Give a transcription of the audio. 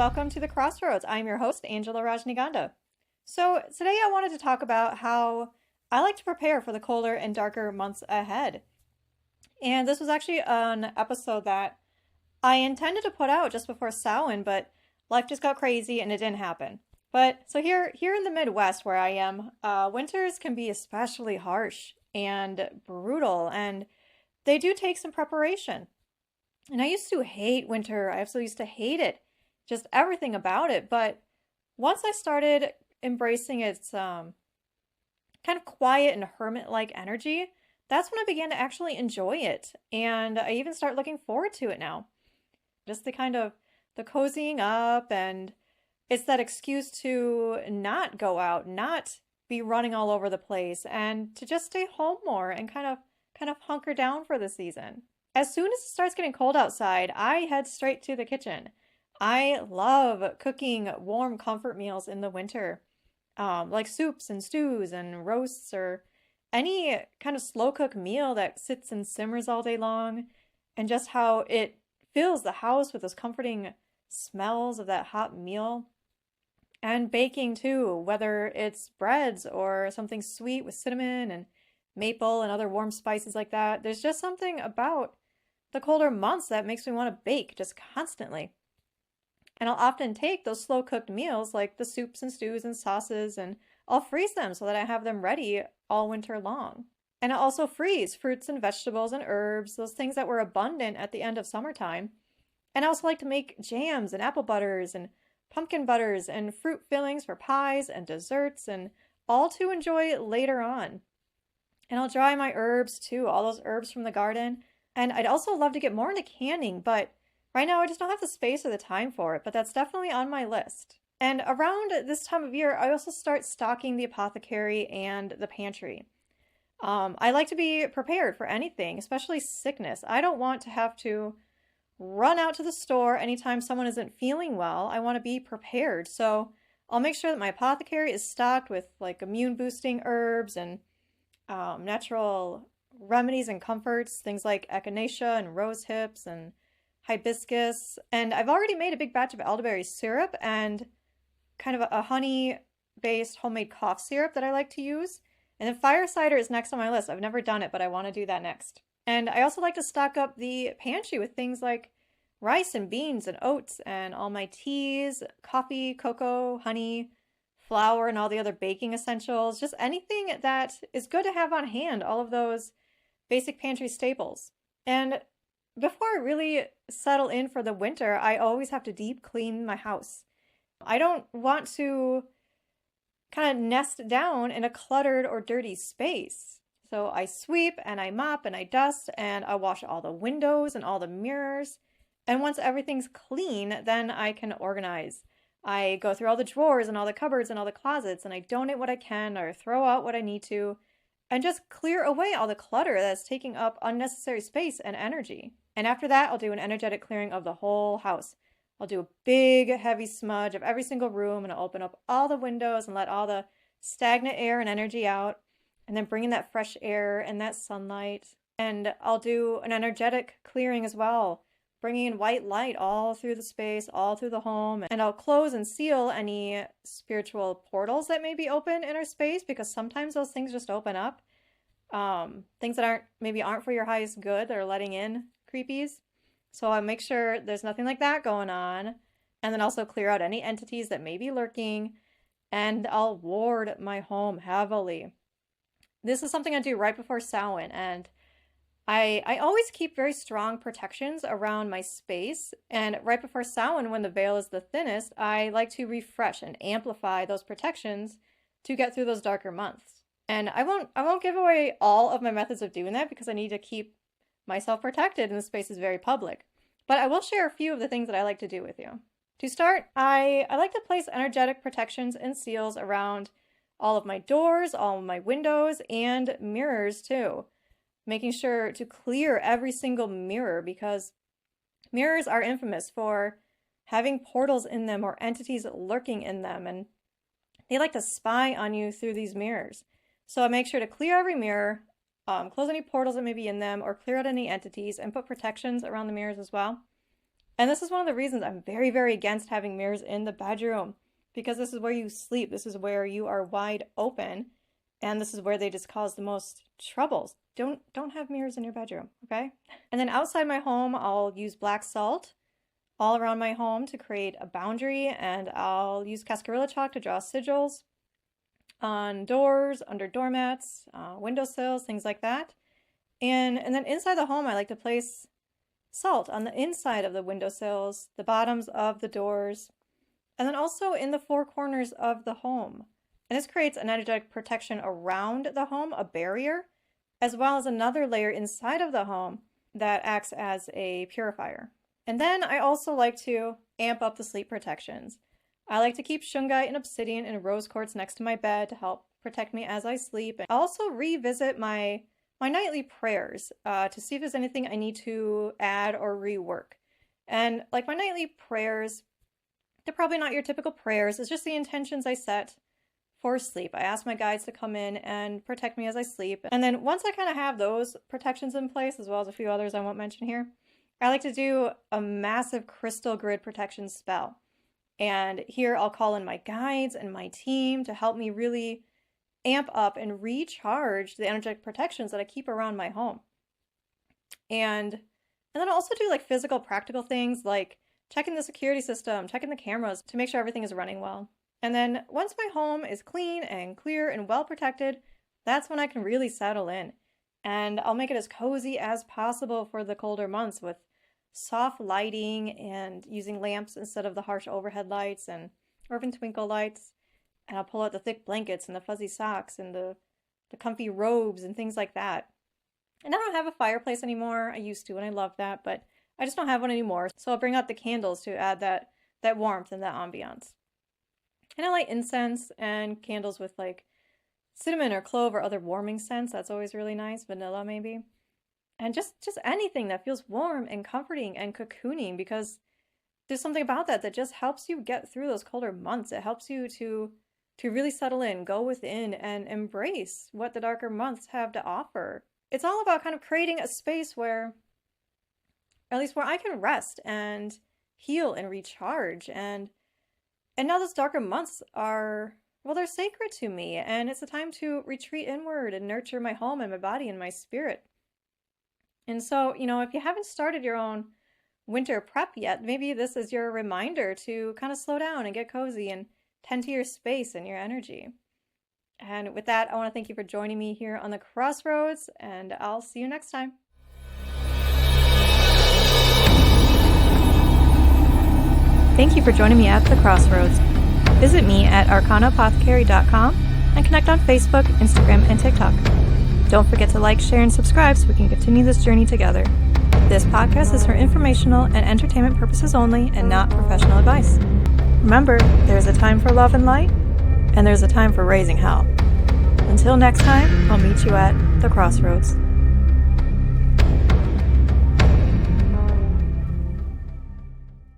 welcome to the Crossroads. I'm your host, Angela Rajnigandha. So, today I wanted to talk about how I like to prepare for the colder and darker months ahead. And this was actually an episode that I intended to put out just before Samhain, but life just got crazy and it didn't happen. But so here in the Midwest where I am, winters can be especially harsh and brutal, and they do take some preparation. And I used to hate winter. I absolutely used to hate it, just everything about it. But once I started embracing its kind of quiet and hermit-like energy, that's when I began to actually enjoy it. And I even start looking forward to it now. Just the kind of the cozying up, and it's that excuse to not go out, not be running all over the place, and to just stay home more and kind of hunker down for the season. As soon as it starts getting cold outside, I head straight to the kitchen. I love cooking warm comfort meals in the winter, like soups and stews and roasts, or any kind of slow cook meal that sits and simmers all day long, and just how it fills the house with those comforting smells of that hot meal. And baking too, whether it's breads or something sweet with cinnamon and maple and other warm spices like that. There's just something about the colder months that makes me want to bake just constantly. And I'll often take those slow cooked meals like the soups and stews and sauces, and I'll freeze them so that I have them ready all winter long. And I'll also freeze fruits and vegetables and herbs, those things that were abundant at the end of summertime. And I also like to make jams and apple butters and pumpkin butters and fruit fillings for pies and desserts, and all to enjoy later on. And I'll dry my herbs too, all those herbs from the garden. And I'd also love to get more into canning, but right now I just don't have the space or the time for it, but that's definitely on my list. And around this time of year, I also start stocking the apothecary and the pantry. I like to be prepared for anything, especially sickness. I don't want to have to run out to the store anytime someone isn't feeling well. I want to be prepared. So I'll make sure that my apothecary is stocked with like immune boosting herbs and natural remedies and comforts, things like echinacea and rose hips and hibiscus. And I've already made a big batch of elderberry syrup and kind of a honey based homemade cough syrup that I like to use. And then fire cider is next on my list. I've never done it, but I want to do that next. And I also like to stock up the pantry with things like rice and beans and oats and all my teas, coffee, cocoa, honey, flour, and all the other baking essentials. Just anything that is good to have on hand, all of those basic pantry staples. And before I really settle in for the winter, I always have to deep clean my house. I don't want to kind of nest down in a cluttered or dirty space. So I sweep and I mop and I dust and I wash all the windows and all the mirrors. And once everything's clean, then I can organize. I go through all the drawers and all the cupboards and all the closets, and I donate what I can or throw out what I need to, and just clear away all the clutter that's taking up unnecessary space and energy. And after that, I'll do an energetic clearing of the whole house. I'll do a big, heavy smudge of every single room, and I'll open up all the windows and let all the stagnant air and energy out, and then bring in that fresh air and that sunlight. And I'll do an energetic clearing as well, bringing in white light all through the space, all through the home. And I'll close and seal any spiritual portals that may be open in our space, because sometimes those things just open up. Things that aren't for your highest good, that are letting in creepies. So I make sure there's nothing like that going on. And then also clear out any entities that may be lurking. And I'll ward my home heavily. This is something I do right before Samhain, and I always keep very strong protections around my space. And right before Samhain, when the veil is the thinnest, I like to refresh and amplify those protections to get through those darker months. And I won't give away all of my methods of doing that, because I need to keep myself protected and the space is very public. But I will share a few of the things that I like to do with you. To start, I like to place energetic protections and seals around all of my doors, all of my windows, and mirrors too. Making sure to clear every single mirror, because mirrors are infamous for having portals in them or entities lurking in them, and they like to spy on you through these mirrors. So I make sure to clear every mirror, close any portals that may be in them, or clear out any entities, and put protections around the mirrors as well. And this is one of the reasons I'm very, very against having mirrors in the bedroom, because this is where you sleep. This is where you are wide open, and this is where they just cause the most troubles. Don't have mirrors in your bedroom, okay? And then outside my home, I'll use black salt all around my home to create a boundary, and I'll use cascarilla chalk to draw sigils on doors, under doormats, windowsills, things like that. And then inside the home, I like to place salt on the inside of the windowsills, the bottoms of the doors, and then also in the four corners of the home. And this creates an energetic protection around the home, a barrier, as well as another layer inside of the home that acts as a purifier. And then I also like to amp up the sleep protections. I like to keep shungite and obsidian and rose quartz next to my bed to help protect me as I sleep. And I also revisit my nightly prayers to see if there's anything I need to add or rework. And like my nightly prayers, they're probably not your typical prayers. It's just the intentions I set for sleep. I ask my guides to come in and protect me as I sleep. And then once I kind of have those protections in place, as well as a few others I won't mention here, I like to do a massive crystal grid protection spell. And here I'll call in my guides and my team to help me really amp up and recharge the energetic protections that I keep around my home. And then I'll also do like physical, practical things like checking the security system, checking the cameras to make sure everything is running well. And then once my home is clean and clear and well protected, that's when I can really settle in. And I'll make it as cozy as possible for the colder months with soft lighting and using lamps instead of the harsh overhead lights and or even twinkle lights. And I'll pull out the thick blankets and the fuzzy socks and the comfy robes and things like that. And I don't have a fireplace anymore. I used to and I love that, but I just don't have one anymore. So I'll bring out the candles to add that warmth and that ambiance. And I light incense and candles with like cinnamon or clove or other warming scents. That's always really nice. Vanilla maybe. And just anything that feels warm and comforting and cocooning, because there's something about that just helps you get through those colder months. It helps you to really settle in, go within, and embrace what the darker months have to offer. It's all about kind of creating a space where, at least where I can rest and heal and recharge. And now those darker months are, well, they're sacred to me. And it's a time to retreat inward and nurture my home and my body and my spirit. And so, if you haven't started your own winter prep yet, maybe this is your reminder to kind of slow down and get cozy and tend to your space and your energy. And with that, I want to thank you for joining me here on the Crossroads, and I'll see you next time. Thank you for joining me at the Crossroads. Visit me at arcanapothecary.com and connect on Facebook, Instagram, and TikTok. Don't forget to like, share, and subscribe so we can continue this journey together. This podcast is for informational and entertainment purposes only and not professional advice. Remember, there's a time for love and light, and there's a time for raising hell. Until next time, I'll meet you at the Crossroads.